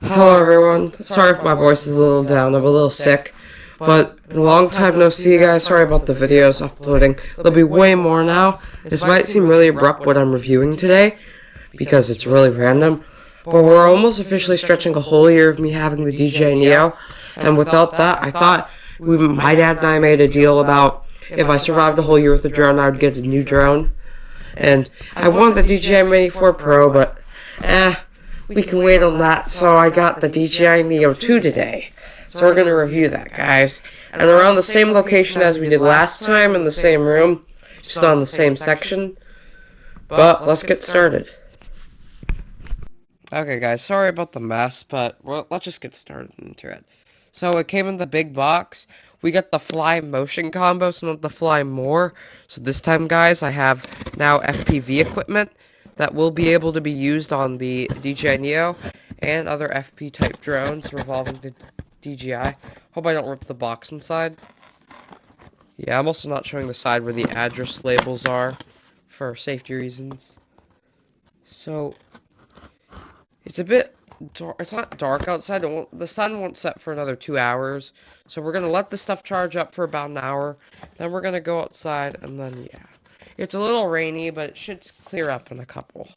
Hello everyone. Sorry if my voice is a little down. I'm a little sick. But a long time no see, guys. Sorry about the videos uploading. There'll be way more now. This might seem really abrupt what I'm reviewing today, because it's really random. But we're almost officially stretching a whole year of me having the DJI NEO. And without that, I thought my dad and I made a deal about if I survived a whole year with the drone, I would get a new drone. And I wanted the DJI Mini 4 Pro, but we can wait on that. So I got the DJI NEO 2 today. So we're going to review that, guys. And around the same location as we did last time, in the same room, just on the same section. But let's get started. Okay, guys, sorry about the mess, but let's just get started into it. So it came in the big box. We got the fly motion combo, so not the fly more. So this time, guys, I have now FPV equipment that will be able to be used on the DJI NEO and other FP type drones revolving to DJI. Hope I don't rip the box inside. Yeah, I'm also not showing the side where the address labels are for safety reasons. So it's a bit dark. It's not dark outside. The sun won't set for another 2 hours. So we're going to let the stuff charge up for about an hour. Then we're going to go outside, and then, yeah. It's a little rainy, but it should clear up in a couple.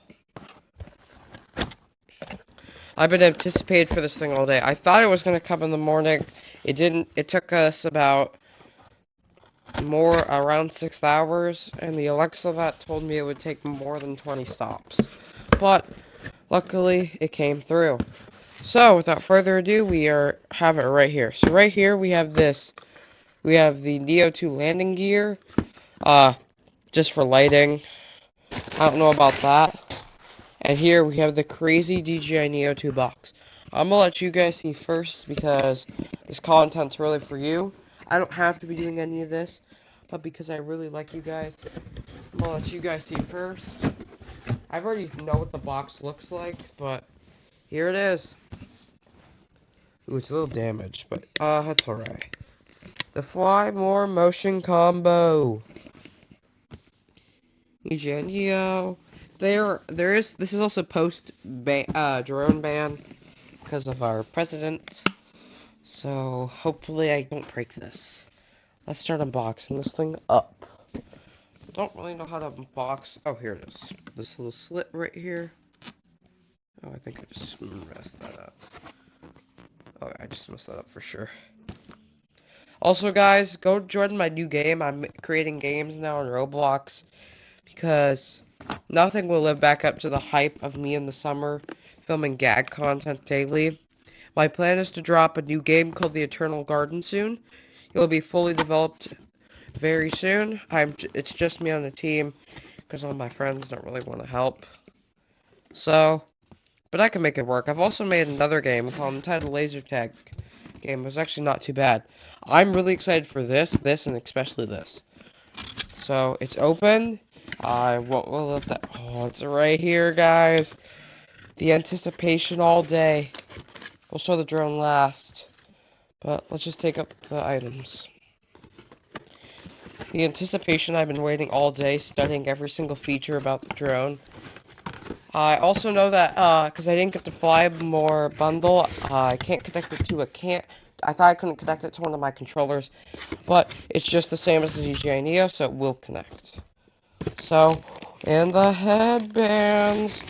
I've been anticipated for this thing all day. I thought it was going to come in the morning. It didn't. It took us about around 6 hours, and the Alexa that told me it would take more than 20 stops. But luckily, it came through. So, without further ado, have it right here. So right here, we have this. We have the Neo 2 landing gear, just for lighting. I don't know about that. And here we have the crazy DJI NEO 2 box. I'm gonna let you guys see first because this content's really for you. I don't have to be doing any of this, but because I really like you guys, I'm gonna let you guys see first. I already know what the box looks like, but here it is. Ooh, it's a little damaged, but that's alright. The Fly More Motion Combo. DJI NEO. This is also drone ban because of our president. So hopefully I don't break this. Let's start unboxing this thing up. Don't really know how to unbox. Oh, here it is. This little slit right here. Oh, I think I just messed that up. Oh, I just messed that up for sure. Also, guys, go join my new game. I'm creating games now on Roblox because nothing will live back up to the hype of me in the summer filming gag content daily. My plan is to drop a new game called The Eternal Garden soon. It will be fully developed very soon. It's just me on the team because all my friends don't really want to help. So, but I can make it work. I've also made another game entitled Laser Tag game. It was actually not too bad. I'm really excited for this, and especially this. So, it's open. I won't let that. Oh, it's right here, guys. The anticipation all day. We'll show the drone last. But let's just take up the items. The anticipation, I've been waiting all day, studying every single feature about the drone. I also know that, because I didn't get the Fly More bundle, I can't connect it to I thought I couldn't connect it to one of my controllers, but it's just the same as the DJI NEO, so it will connect. So, and the headbands.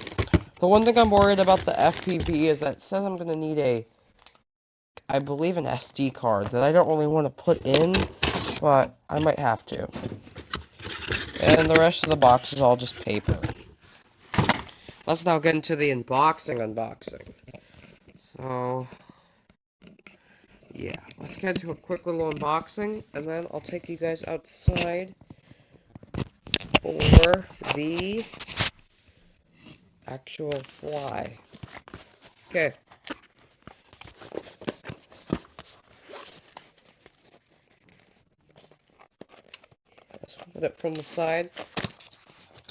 The one thing I'm worried about the FPV is that it says I'm going to need I believe an SD card that I don't really want to put in, but I might have to. And the rest of the box is all just paper. Let's now get into the unboxing. So, yeah, let's get into a quick little unboxing, and then I'll take you guys outside for the actual fly. Okay. Let's put it from the side.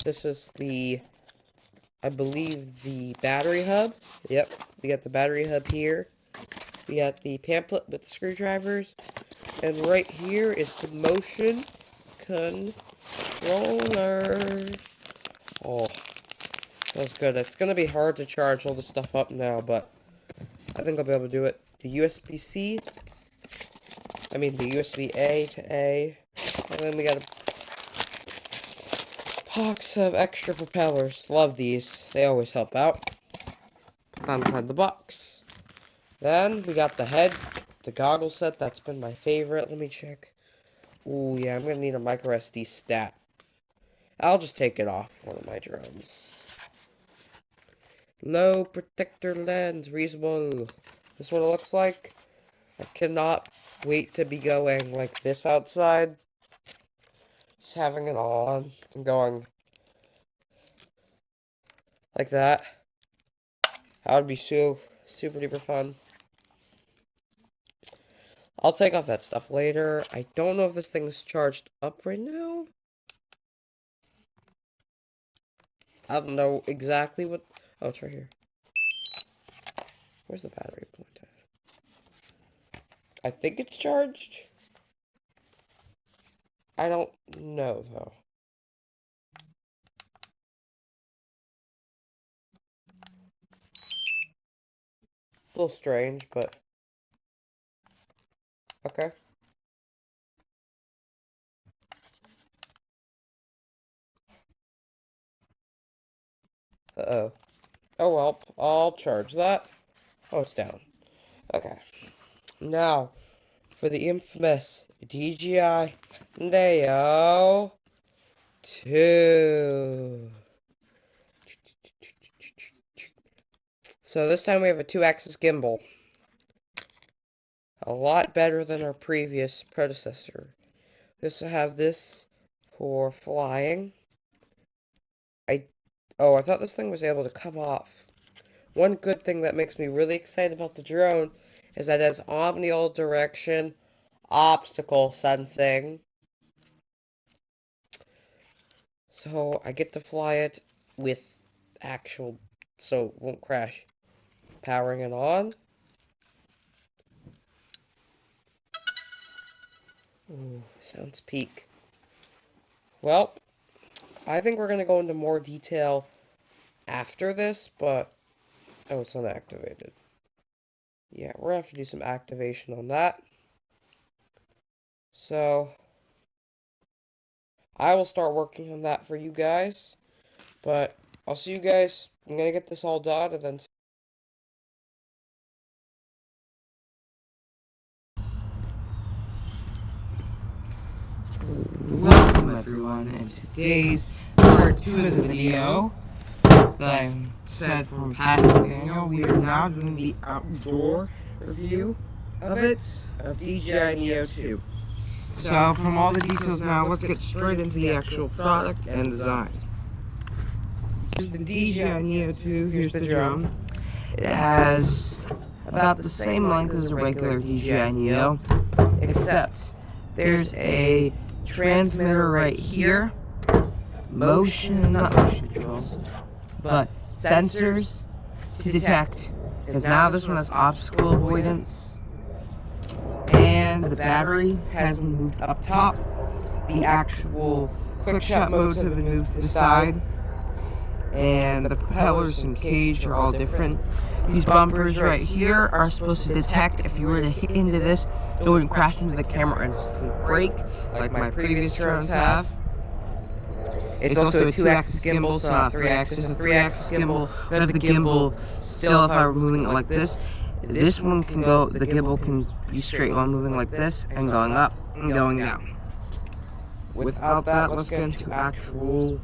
This is I believe the battery hub. Yep, we got the battery hub here. We got the pamphlet with the screwdrivers. And right here is the motion controller. Oh, that's good. It's going to be hard to charge all this stuff up now, but I think I'll be able to do it. The USB-C, the USB-A to A, and then we got a box of extra propellers. Love these. They always help out. Put that inside the box. Then we got the head, the goggle set. That's been my favorite. Let me check. Ooh, yeah, I'm gonna need a micro SD stat. I'll just take it off one of my drones. Low protector lens, reasonable. This is what it looks like. I cannot wait to be going like this outside. Just having it on and going like that. That would be super duper fun. I'll take off that stuff later. I don't know if this thing's charged up right now. I don't know exactly what... Oh, it's right here. Where's the battery point at? I think it's charged. I don't know, though. A little strange, but... Okay. Uh-oh. Oh, well. I'll charge that. Oh, it's down. Okay. Now, for the infamous DJI NEO 2. So this time we have a 2-axis gimbal. A lot better than our previous predecessor. We also have this for flying. I thought this thing was able to come off. One good thing that makes me really excited about the drone is that it has omnidirectional obstacle sensing. So I get to fly it with actual, so it won't crash. Powering it on. Ooh, sounds peak. Well, I think we're going to go into more detail after this, but... Oh, it's unactivated. Yeah, we're going to have to do some activation on that. So, I will start working on that for you guys. But, I'll see you guys. I'm going to get this all done and then... Welcome everyone, and today's part 2 of the video that I said from Patrick Daniel, we are now doing the outdoor review of it, of DJI NEO 2. So from all the details now, let's get straight into the actual product and design. Here's the DJI NEO 2, here's the drone. It has about the same length as a regular DJI NEO, except there's a transmitter right here, not motion controls, but sensors to detect, because now this one has obstacle avoidance, and the battery has been moved up top, the actual quickshot modes have been moved to the side, and the propellers and cage are all different. These bumpers right here are supposed to detect if you were to hit into this, it wouldn't crash into the camera and break like my previous drones have. It's also a 2-axis gimbal, so not 3-axis. A 3-axis gimbal, but if the gimbal, still if I were moving it like this one can go, the gimbal can be straight while moving like this, and going up and going down. Without that, let's get into actual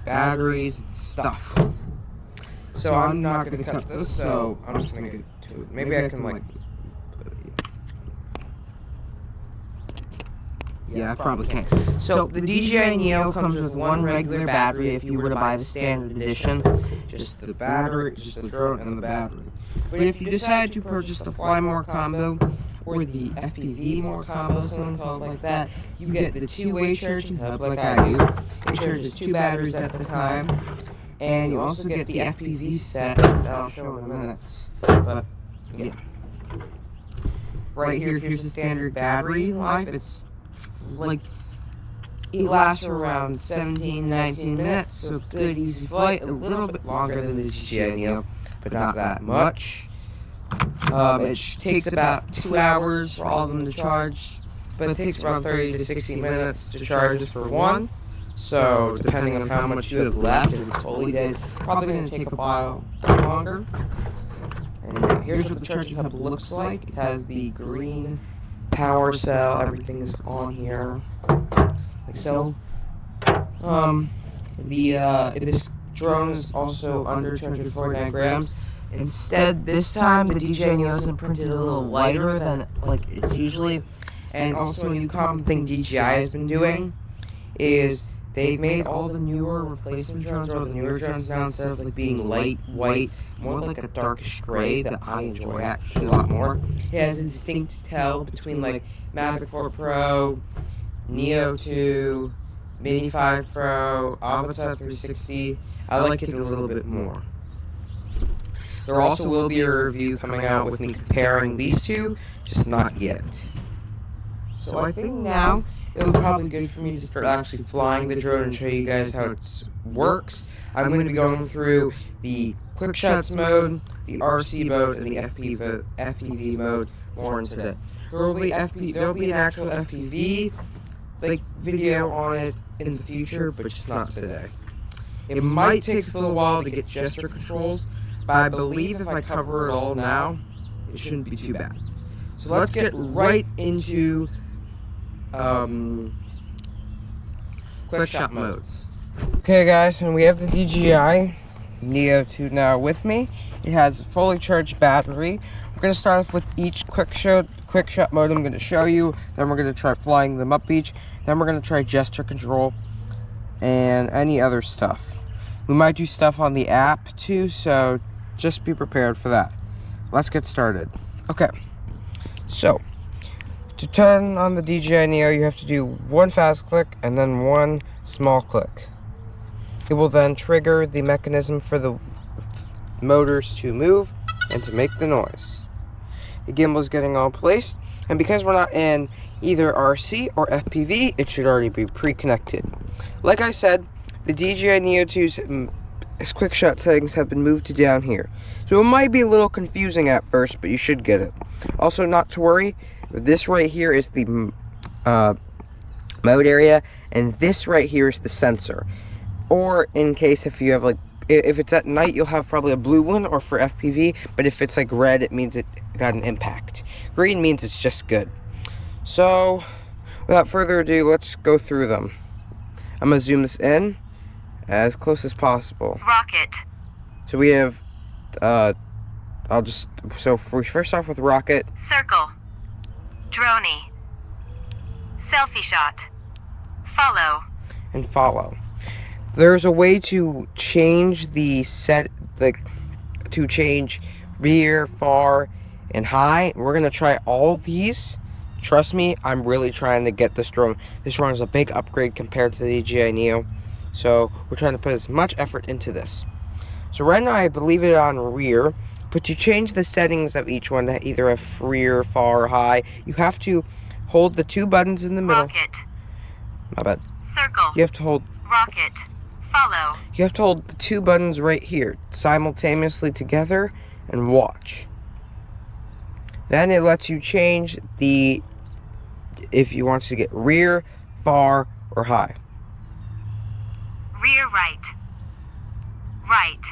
batteries and stuff. So I'm not going to cut this, so I'm just going to get to it. Maybe I can like... Yeah, I probably can. So the DJI NEO comes with one regular battery if you were to buy the standard edition. Just the battery, just the drone and the battery. But if you decide to purchase the Fly More combo, or the FPV More combo, something called like that, you get the 2-way charging hub like I do. It charges 2 batteries at the time. And you also get the FPV set that I'll show in a minute. But, yeah. Right here, here's the standard battery life. It's like, it lasts around 17-19 minutes, so good, easy flight. A little bit longer than the DJI NEO, but not that much. It takes about 2 hours for all of them to charge, but it takes around 30 to 60 minutes to charge this for one. So, depending on how much you have left, if it's fully dead, probably going to take a while longer. And here's what the charging hub looks like. It has the green power cell, everything is on here, like so. This drone is also under 249 grams. Instead, this time the DJI NEO is printed a little lighter than like it's usually. And also a new common thing DJI has been doing is they've made all the newer replacement drones or the newer drones now, instead of like being light white, more like a darkish gray that I enjoy actually a lot more. It has a distinct tell between like Mavic 4 Pro, Neo 2, Mini 5 Pro, Avatar 360. I like it a little bit more. There also will be a review coming out with me comparing these two, just not yet. So I think now it would probably be good for me to start actually flying the drone and show you guys how it works. I'm going to be going through the Quickshots mode, the RC mode, and the FPV mode more into that. There will be an actual FPV like video on it in the future, but just not today. It might take a little while to get gesture controls, but I believe if I cover it all now, it shouldn't be too bad. So let's get right into quick shot modes. Okay guys, and we have the DJI NEO 2 now with me. It has a fully charged battery. We're going to start off with each quick shot mode I'm going to show you. Then we're going to try flying them up each. Then we're going to try gesture control and any other stuff. We might do stuff on the app too, so just be prepared for that. Let's get started. Okay, so to turn on the DJI NEO, you have to do one fast click and then one small click. It will then trigger the mechanism for the motors to move and to make the noise. The gimbal is getting all placed, and because we're not in either RC or FPV, it should already be pre-connected. Like I said, the DJI NEO 2's quick shot settings have been moved to down here. So it might be a little confusing at first, but you should get it. Also, not to worry, this right here is the mode area, and this right here is the sensor. Or in case if you have like, if it's at night, you'll have probably a blue one, or for FPV, but if it's like red, it means it got an impact. Green means it's just good. So, without further ado, let's go through them. I'm going to zoom this in as close as possible. Rocket. So we have, first off with rocket. Circle. Droney. Selfie shot. Follow. And follow. There's a way to change to change rear, far, and high. We're going to try all these. Trust me, I'm really trying to get this drone. This drone is a big upgrade compared to the DJI NEO. So we're trying to put as much effort into this. So right now I believe it on rear, but to change the settings of each one to either have rear, far, or high, you have to hold the two buttons in the middle. Rocket. My bad. Circle. You have to hold. Rocket. Follow. You have to hold the two buttons right here simultaneously together and watch. Then it lets you change if you want to get rear, far, or high. Rear right. Right.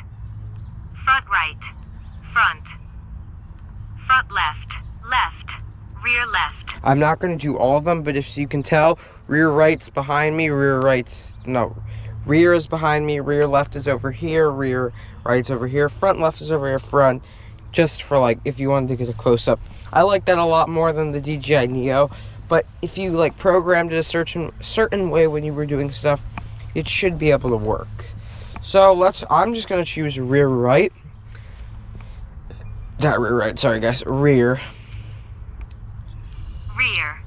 Front right. Front. Front left. Left. Rear left. I'm not going to do all of them, but if you can tell, rear right's behind me, rear is behind me, rear left is over here, rear right's over here, front left is over here, front, just for like, if you wanted to get a close-up. I like that a lot more than the DJI NEO, but if you like programmed it a certain way when you were doing stuff, it should be able to work. So I'm just going to choose rear right. Not rear right, sorry guys, rear. Rear.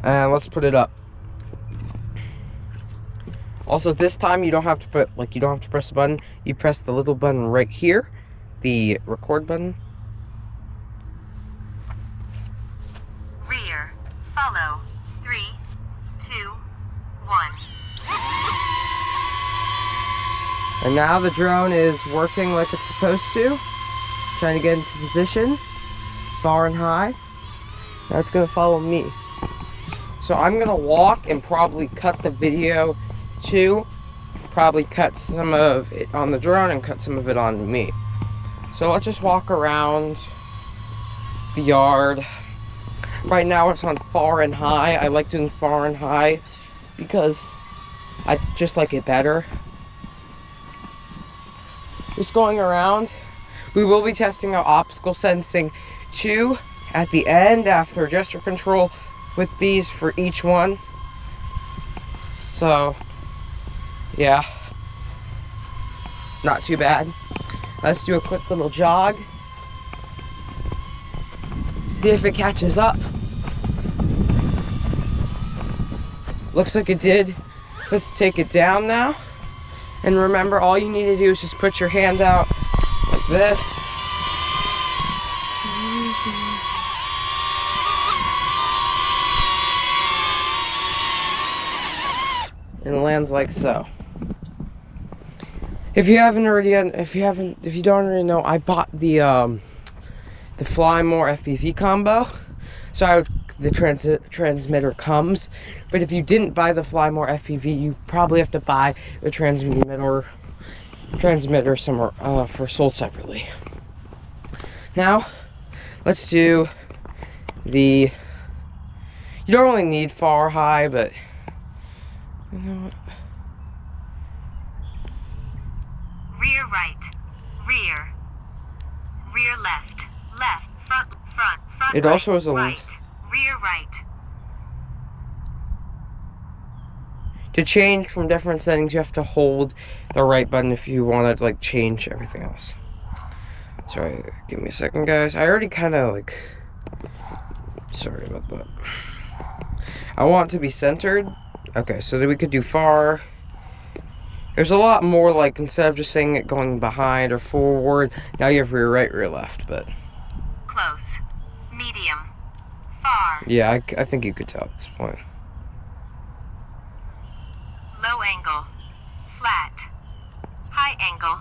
And let's put it up. Also, this time you don't have to press the button. You press the little button right here, the record button. Rear. Follow. 3, 2, 1. And now the drone is working like it's supposed to. trying to get into position, far and high. Now it's gonna follow me. So I'm gonna walk and probably cut the video too. Probably cut some of it on the drone and cut some of it on me. So let's just walk around the yard. Right now it's on far and high. I like doing far and high because I just like it better. Just going around. We will be testing out obstacle sensing too at the end after gesture control with these for each one. So yeah, not too bad. Let's do a quick little jog. See if it catches up. Looks like it did. Let's take it down now. And remember, all you need to do is just put your hand out like this. And it lands like so. If you don't already know, I bought the Fly More FPV combo. So the transmitter comes. But if you didn't buy the Fly More FPV, you probably have to buy the transmitter somewhere sold separately. Now, let's do the. You don't really need far high, but you know what? Rear right, rear left, front, It also has a right, rear right. To change from different settings, you have to hold the right button if you want to like change everything else. Sorry, give me a second, guys. I already kind of like. Sorry about that. I want to be centered. Okay, so then we could do far. There's a lot more, like, instead of just saying it going behind or forward, now you have rear right, rear left, but. Close, medium, far. Yeah, I think you could tell at this point. Low angle, flat, high angle.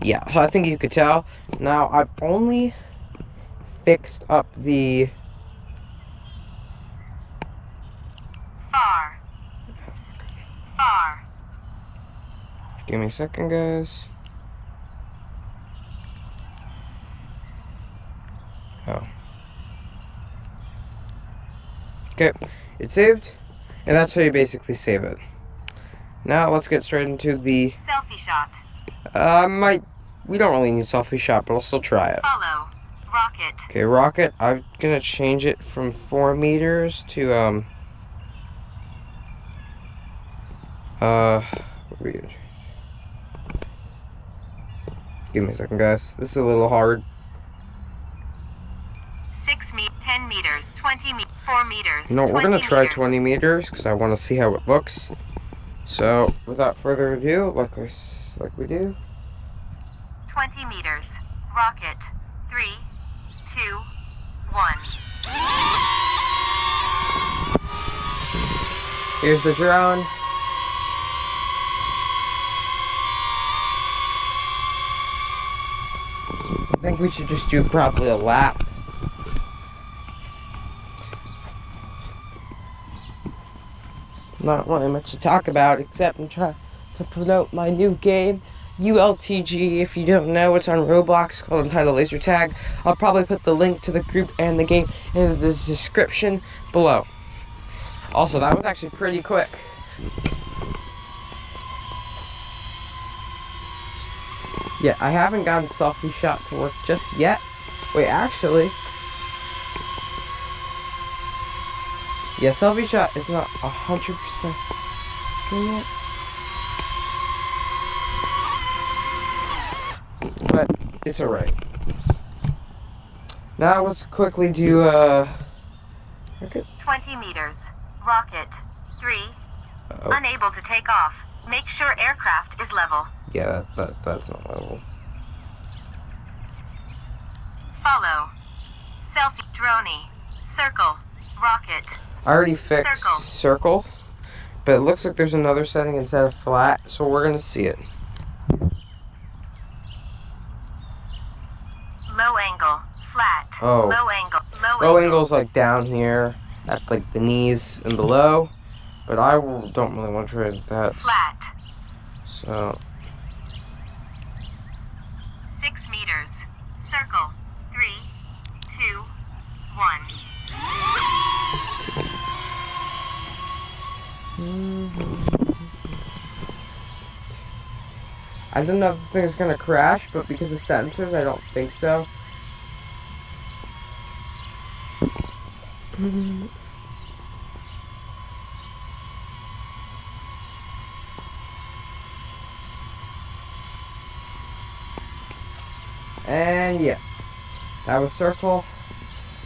Yeah, so I think you could tell. Now, I've only fixed up the. Far. Give me a second, guys. Oh. Okay, it's saved, and that's how you basically save it. Now let's get straight into the. Selfie shot. We don't really need selfie shot, but I'll still try it. Follow. Rocket. Okay, rocket. I'm gonna change it from 4 meters to what are we gonna change? Give me a second, guys. This is a little hard. 10 meters, 4 meters. No, we're gonna try meters. 20 meters because I want to see how it looks. So, without further ado, like we do. 20 meters. Rocket. 3, 2, 1. Here's the drone. I think we should just do probably a lap. Not really much to talk about except I'm trying to promote my new game, ULTG. If you don't know, it's on Roblox. It's called Entitled Laser Tag. I'll probably put the link to the group and the game in the description below. Also, that was actually pretty quick. Yeah, I haven't gotten selfie shot to work just yet. Wait, actually. Yeah, selfie shot is not 100% good yet. But it's alright. Now let's quickly do rocket. 20 meters. Rocket. 3. Oh. Unable to take off. Make sure aircraft is level. Yeah, that's not level. Follow. Selfie. Droney. Circle. Rocket. I already fixed circle, but it looks like there's another setting instead of flat, so we're gonna see it. Flat. Oh. Low angle. Low angle's like down here at like the knees and below, but I don't really want to try that. Flat. So 6 meters. Circle. 3, 2, 1. I don't know if this thing is gonna crash, but because of sensors, I don't think so. And yeah, that was circle.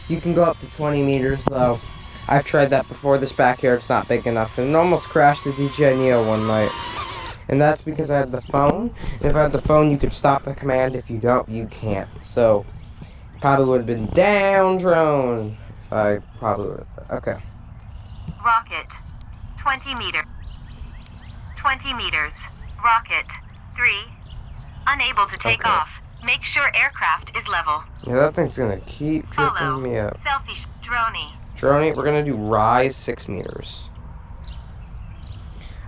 You can go up to 20 meters though. I've tried that before. This backyard's not big enough, and it almost crashed the DJI NEO one night. And that's because I had the phone. And if I had the phone, you could stop the command. If you don't, you can't. So, probably would have been down drone. If I probably would have. Okay. Rocket. 20 meter. 20 meters. Rocket. 3. Unable to take Okay. off. Make sure aircraft is level. Yeah, that thing's gonna keep tripping me up. Selfie. Droney. Droney, we're gonna do rise 6 meters.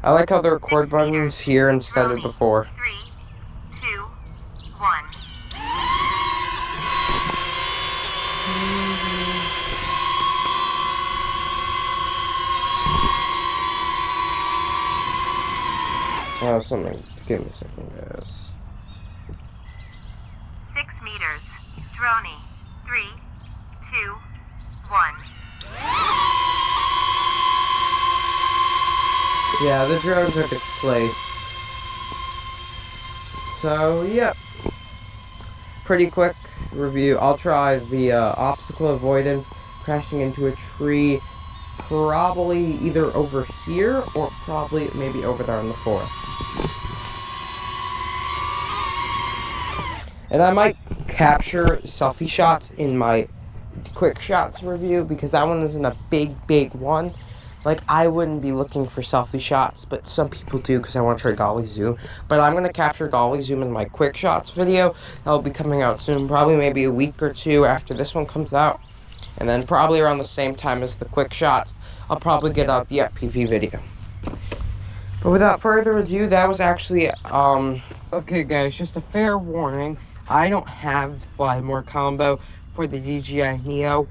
I like how the record button's here instead of before. 3, 2, 1. Oh, something. Give me a second, guys. 6 meters. Droney. 3, 2, 1. Yeah, the drone took its place. So, yep. Pretty quick review. I'll try the obstacle avoidance, crashing into a tree, probably either over here or probably maybe over there in the forest. And I might capture selfie shots in my Quickshots review because that one isn't a big one. Like, I wouldn't be looking for selfie shots, but some people do because I want to try dolly zoom. But I'm going to capture dolly zoom in my Quickshots video. That'll be coming out soon, probably maybe a week or two after this one comes out. And then probably around the same time as the Quickshots, I'll probably get out the FPV video. But without further ado, that was actually, okay guys, just a fair warning. I don't have the Fly More combo for the DJI NEO,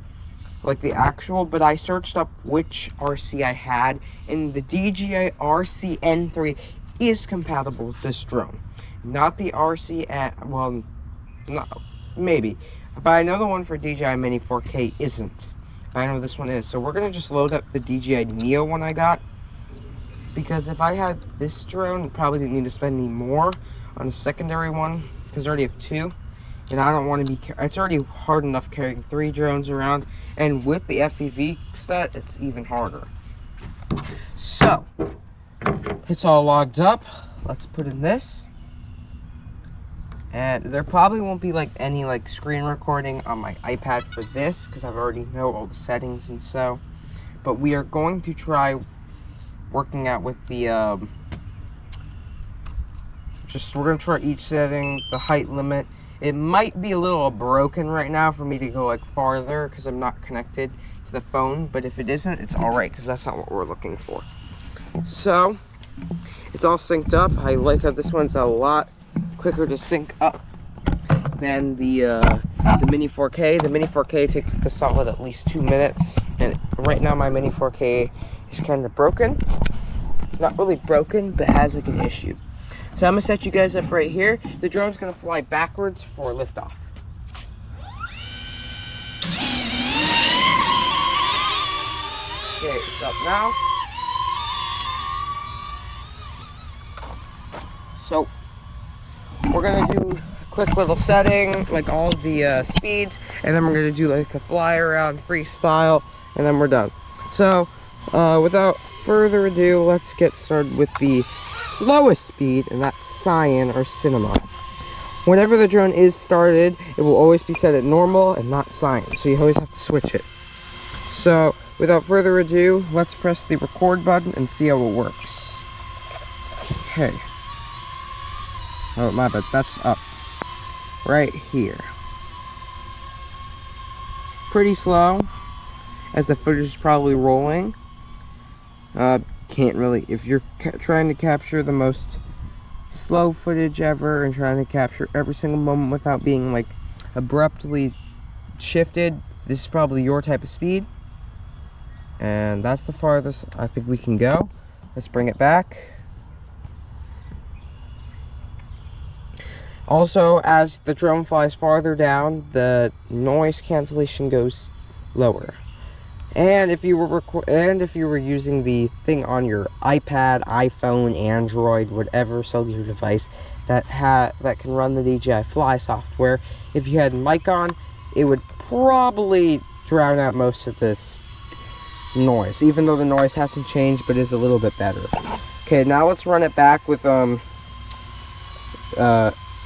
like the actual, but I searched up which RC I had, and the DJI RC N3 is compatible with this drone. Not the RC well, no, maybe, but I know the one for DJI Mini 4K isn't. But I know this one is, so we're gonna just load up the DJI NEO one I got, because if I had this drone, I probably didn't need to spend any more on a secondary one, because I already have 2. And I don't want to be, it's already hard enough carrying 3 drones around, and with the FPV set, it's even harder. So, it's all logged up. Let's put in this. And there probably won't be like any like screen recording on my iPad for this, because I already know all the settings and so. But we are going to try working out with the, we're going to try each setting, the height limit. It might be a little broken right now for me to go like farther because I'm not connected to the phone, but if it isn't, it's alright because that's not what we're looking for. So, it's all synced up. I like how this one's a lot quicker to sync up than the Mini 4K. The Mini 4K takes a solid at least 2 minutes, and right now my Mini 4K is kind of broken. Not really broken, but has like an issue. So I'm going to set you guys up right here. The drone's going to fly backwards for liftoff. Okay, it's up now. So, we're going to do a quick little setting, like all the speeds, and then we're going to do like a fly around freestyle, and then we're done. So, without further ado, let's get started with the slowest speed, and that's cyan or cinema. Whenever the drone is started, it will always be set at normal and not cyan, so you always have to switch it. So without further ado, let's press the record button and see how it works. Okay. Oh my bad, that's up right here. pretty slow, as the footage is probably rolling. Can't really, if you're trying to capture the most slow footage ever and trying to capture every single moment without being like abruptly shifted, this is probably your type of speed. And that's the farthest I think we can go. Let's bring it back. Also, as the drone flies farther down, the noise cancellation goes lower. And if you were using the thing on your iPad, iPhone, Android, whatever cellular device that can run the DJI Fly software, if you had mic on, it would probably drown out most of this noise, even though the noise hasn't changed, but is a little bit better. Okay, now let's run it back with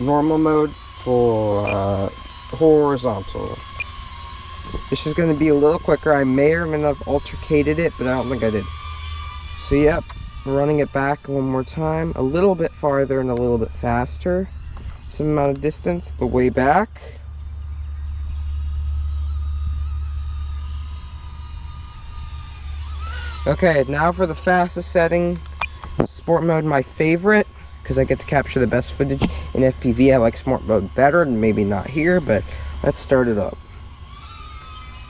normal mode for horizontal. This is going to be a little quicker. I may or may not have altercated it, but I don't think I did. So yep, running it back one more time, a little bit farther and a little bit faster. Some amount of distance the way back. Okay, now for the fastest setting. Sport mode, my favorite, because I get to capture the best footage in FPV. I like sport mode better, maybe not here, but let's start it up.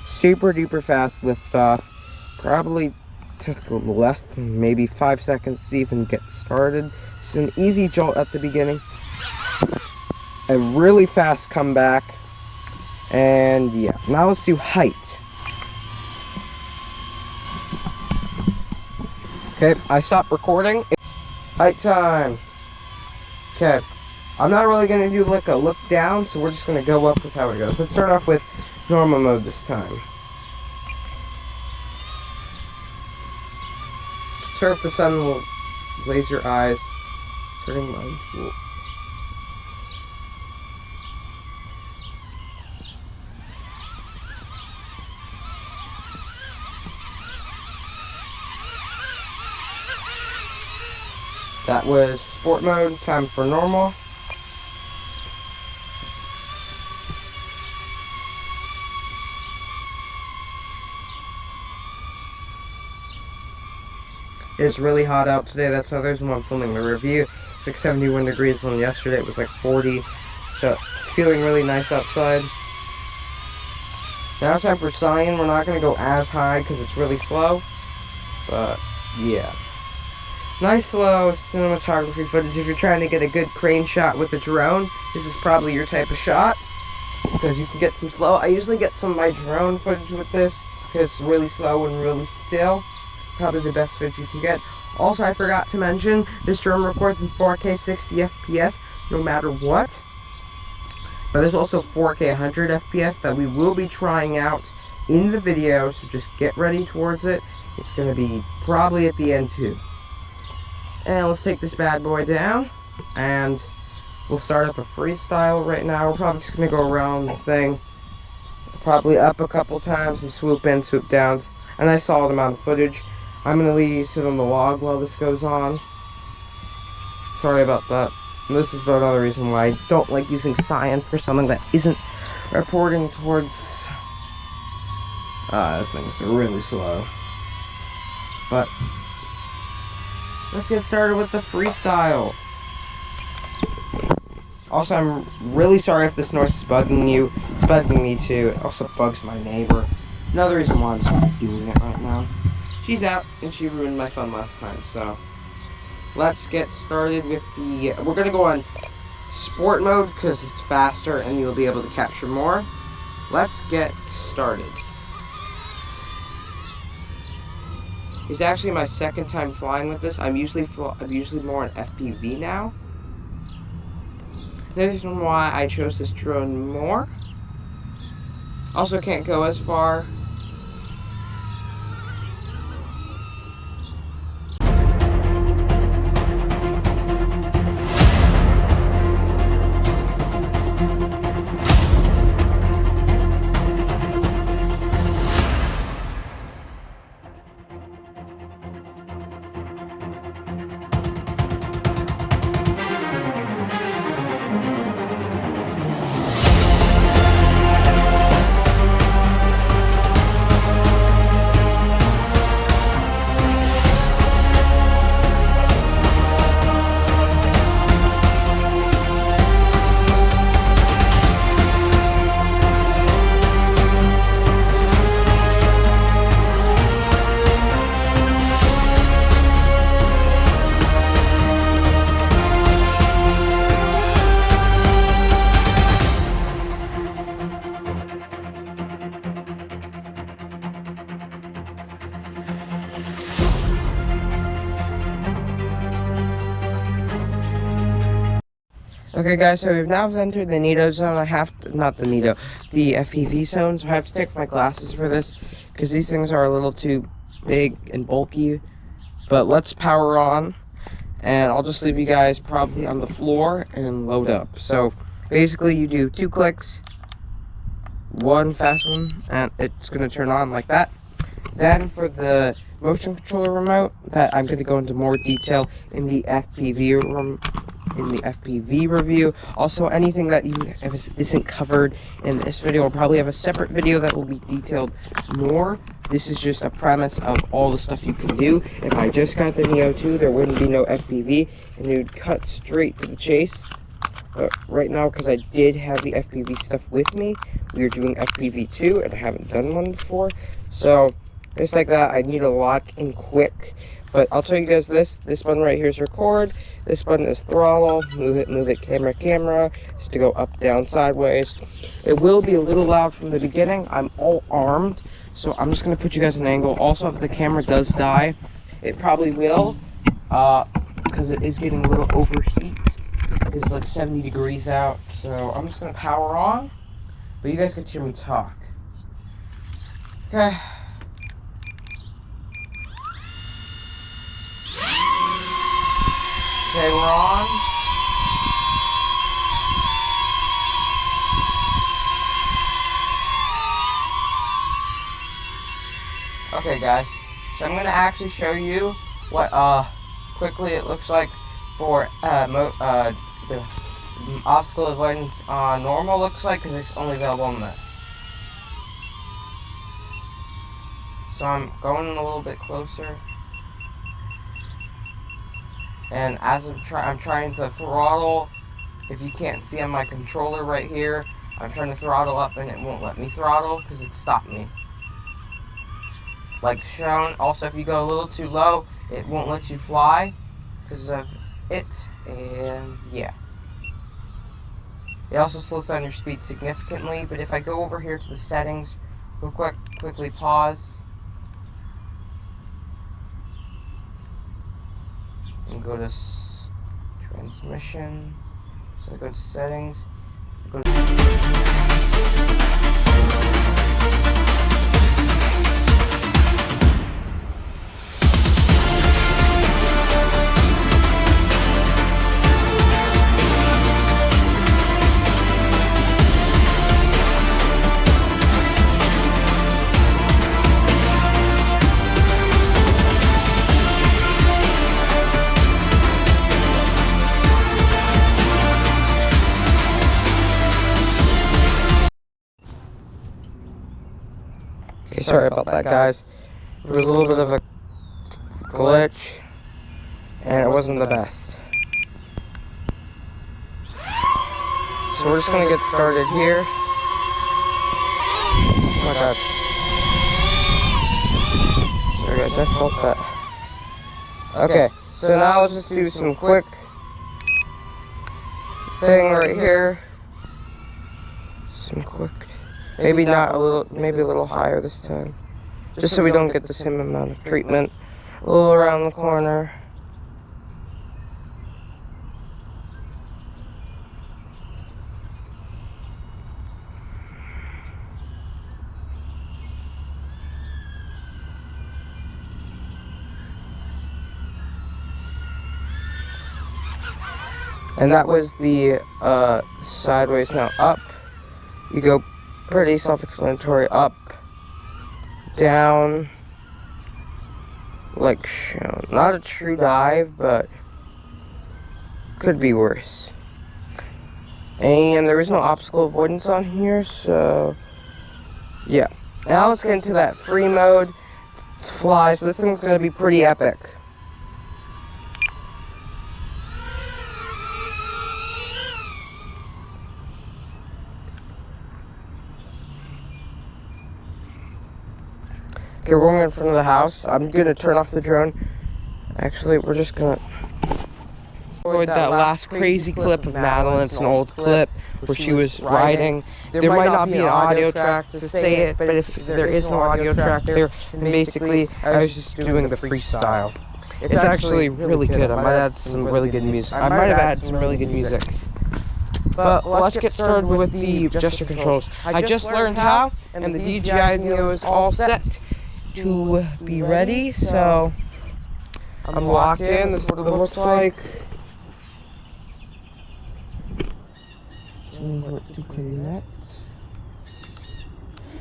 Super duper fast liftoff. Probably took less than maybe 5 seconds to even get started. It's an easy jolt at the beginning. A really fast comeback. And yeah, now let's do height. Okay, I stopped recording. Height time. Okay, I'm not really going to do like a look down, so we're just going to go up with how it goes. Let's start off with normal mode this time. Sure, if the sun will glaze your eyes. Starting mine. That was sport mode, time for normal. It's really hot out today. That's how there's one filming the review. It's like 71 degrees, and yesterday it was like 40. So it's feeling really nice outside. Now it's time for cyan. We're not going to go as high because it's really slow. But yeah. Nice slow cinematography footage. If you're trying to get a good crane shot with a drone, this is probably your type of shot, because you can get some slow. I usually get some of my drone footage with this because it's really slow and really still. Probably the best footage you can get. Also, I forgot to mention, this drone records in 4K 60 FPS no matter what. But there's also 4K 100 FPS that we will be trying out in the video, so just get ready towards it. It's going to be probably at the end too. And let's take this bad boy down, and we'll start up a freestyle right now. We're probably just going to go around the thing, probably up a couple times and swoop in, swoop downs. A nice solid amount of footage. I'm going to leave sit on the log while this goes on. Sorry about that. And this is another reason why I don't like using cyan for something that isn't reporting towards... this thing's really slow. But let's get started with the freestyle. Also, I'm really sorry if this noise is bugging you. It's bugging me too. It also bugs my neighbor. Another reason why I'm just doing it right now. She's out, and she ruined my fun last time, so... Let's get started with the... We're going to go on sport mode, because it's faster, and you'll be able to capture more. Let's get started. It's actually my second time flying with this. I'm usually more on FPV now. There's one why I chose this drone more. Also can't go as far. Okay guys, so we've now entered the NEO zone. I have to, not the NEO, the FPV zone. So I have to take my glasses for this because these things are a little too big and bulky. But let's power on, and I'll just leave you guys probably on the floor and load up. So basically you do 2 clicks, one fast one, and it's going to turn on like that. Then for the motion controller remote, that I'm going to go into more detail in the FPV review. Also, anything that isn't covered in this video, will probably have a separate video that will be detailed more. This is just a premise of all the stuff you can do. If I just got the NEO 2, there wouldn't be no FPV, and you'd cut straight to the chase. But right now, because I did have the FPV stuff with me, we are doing FPV 2, and I haven't done one before. So, just like that, I need to lock in quick. But I'll tell you guys this button right here is record, this button is throttle, move it, camera, it's to go up, down, sideways. It will be a little loud from the beginning. I'm all armed, so I'm just going to put you guys an angle. Also, if the camera does die, it probably will, because it is getting a little overheat. It's like 70 degrees out, so I'm just going to power on, but you guys can hear me talk. Okay. Okay, we're on. Okay, guys. So I'm going to actually show you what quickly it looks like for the obstacle avoidance normal looks like, because it's only available on this. So I'm going a little bit closer. And as I'm trying to throttle, if you can't see on my controller right here, I'm trying to throttle up and it won't let me throttle because it stopped me. Like shown. Also, if you go a little too low, it won't let you fly because of it. And yeah. It also slows down your speed significantly. But if I go over here to the settings, real quickly pause. And go to transmission. So I go to settings. Go to sorry about that, guys. There was a little bit of a glitch, and it wasn't the best. So we're just gonna get started here. Oh my god. There we go, I felt that. Okay, so now let's just do some quick thing right here. Some quick. Maybe not a little, maybe a little higher this time. Just so we don't get the same amount of treatment. A little around the corner. And that was the sideways. Now up. You go pretty self-explanatory. Up, down, like shown. Not a true dive, but could be worse. And there is no obstacle avoidance on here, so yeah. Now let's get into that free mode to fly. So this thing's gonna be pretty epic. Okay, we're going in front of the house. I'm going to turn off the drone. Actually, we're just going to avoid that last crazy clip of Madeline. It's an old clip where she was riding. There might not be an audio track to say it, but if there is no audio track there, then basically I was just doing the freestyle. It's actually really good. I might add some really good music. I might have added some really good music. But let's get started with the gesture controls. I just learned how, and the DJI NEO is all set to be ready, so I'm locked in. This is what it looks like. For it to connect.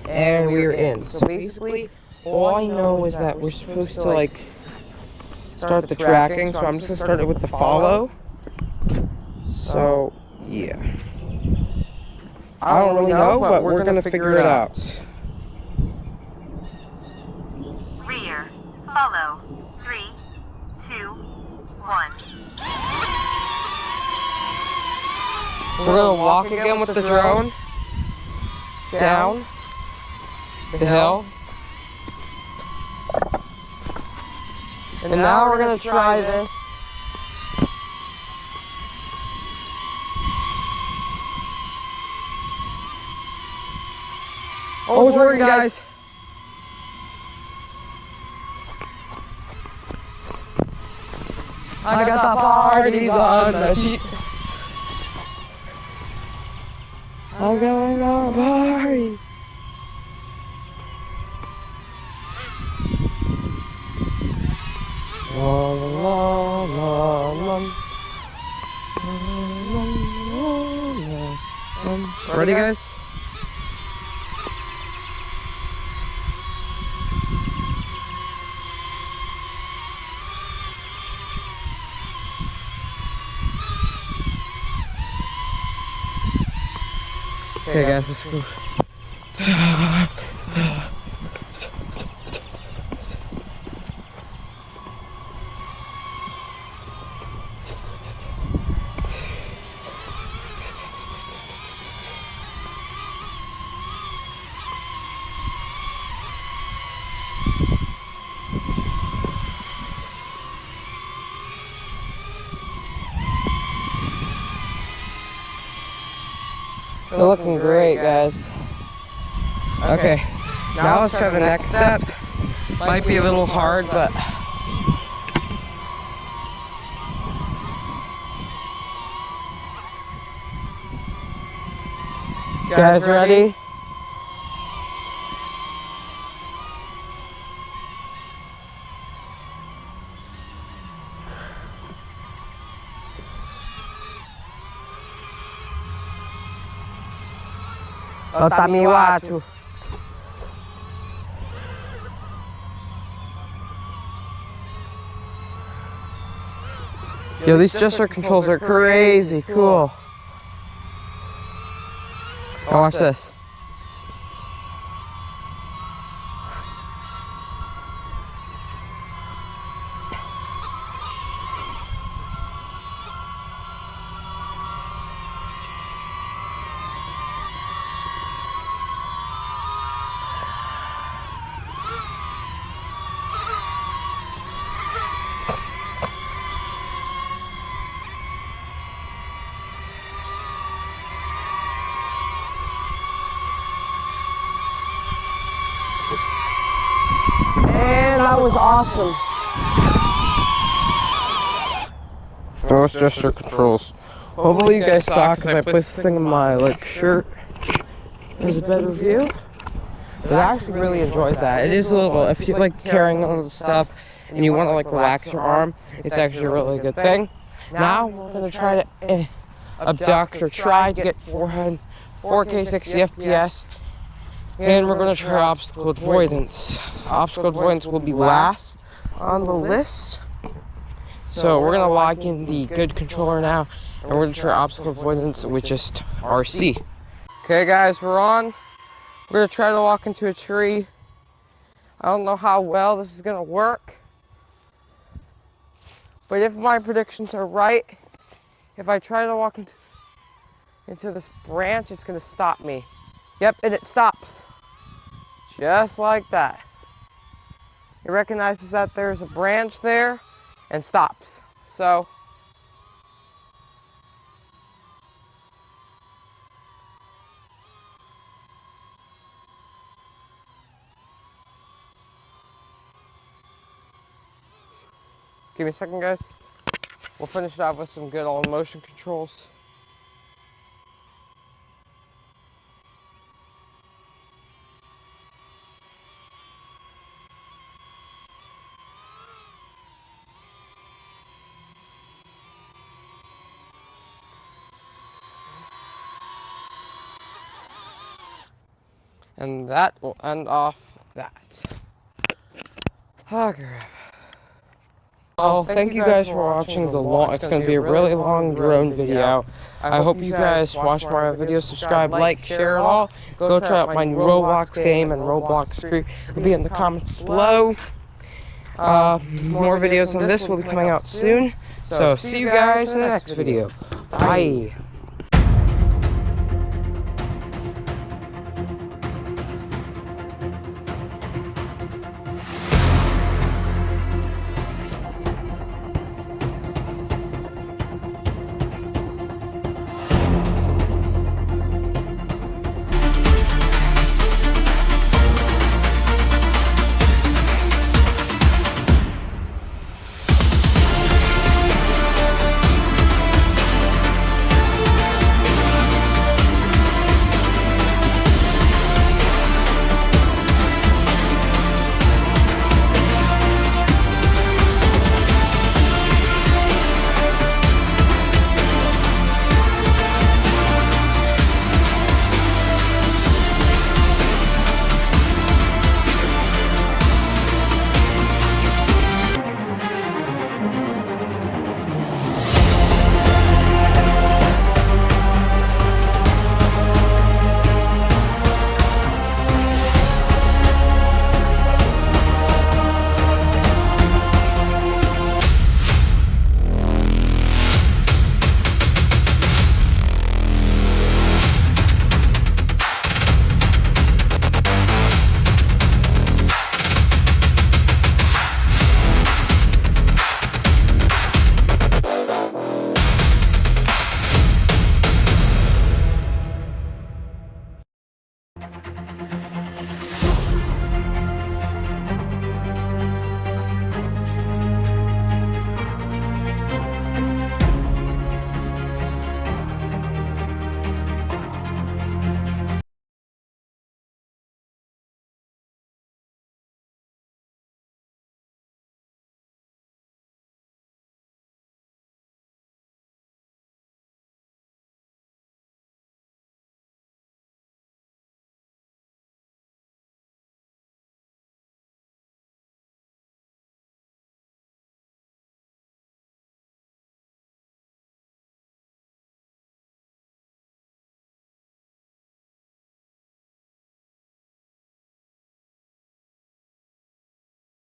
And we're in. So basically, all I know is that we're supposed to like start the tracking. So I'm just gonna start it with the follow. So yeah, I don't really know, but we're gonna figure it out. Rear. Follow. 3, 2, 1. We're gonna walk again with the drone down the hill. And now we're gonna try this. Oh, it's working, guys. I got the parties on the Jeep. I'm going on a party. La la la la la. Ready, guys? Okay, guys, let's go. They're looking great, guys. Okay, now let's try the next step. Might be a little hard, but you guys ready? Otamiwachu. Yo, these gesture controls are crazy cool. Now watch this. And that was awesome. Those gesture controls. Hopefully you guys saw because I put this thing in my like shirt. There's a better view. But I actually really enjoyed that. It is a little, if you like carrying all the stuff and you want to like relax your arm, it's actually a really good thing. Now we're going to try to abduct or try to get 4K 60 FPS. And we're going to try obstacle avoidance. Obstacle avoidance will be last on the list. So we're going to log in the good controller now, and we're going to try obstacle avoidance with just RC. Okay guys, we're on. We're going to try to walk into a tree. I don't know how well this is going to work. But if my predictions are right, if I try to walk into this branch, it's going to stop me. Yep, and it stops. Just like that. It recognizes that there's a branch there and stops. So, give me a second, guys. We'll finish it off with some good old motion controls. And that will end off that. Oh, crap. Well, thank you guys for watching the long. It's going to be a really long drone video. I hope you guys watch more videos. Subscribe, like, share it all. Go try out my new Roblox game and Roblox stream. It'll be in the comments below. More videos on this will be coming out soon. So see you guys in the next video. Bye.